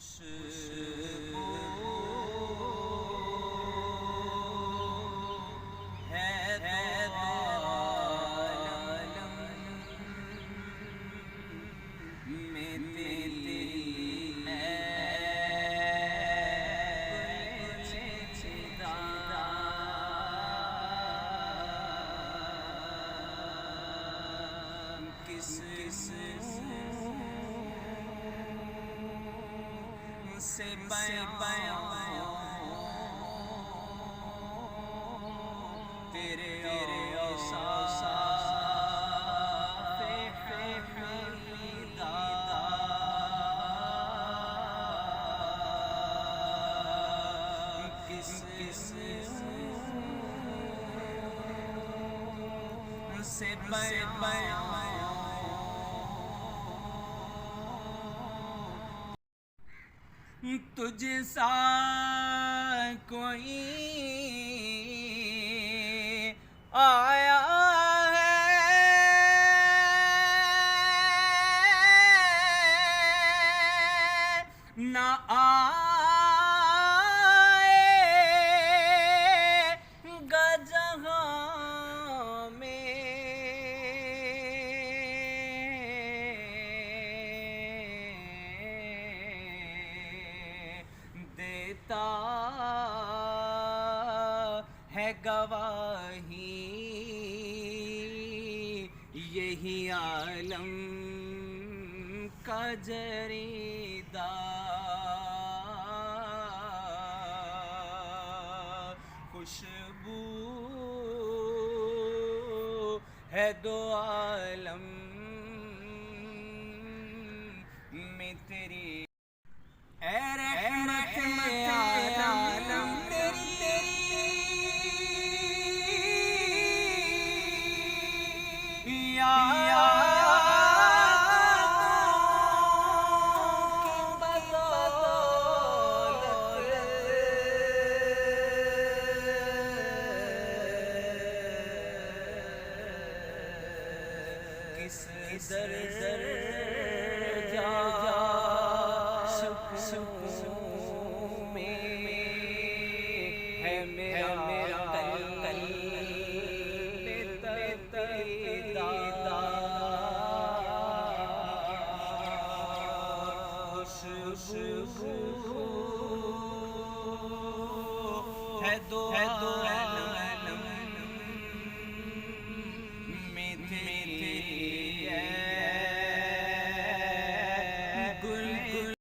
خوشبو ہے عالم میں تیری سے بیان تیرے اوصاف حمیدہ کس سے بیان تجھ سا کوئی آیا ہے نہ آئے گا جہاں میں دیتا ہے گواہی یہی عالم کا جریدہ خوشبو ہے دو عالم میں تیری اے رحمت عالم تیری کس در جا سکون میں ہے میرا قلب خوشبو ہے دو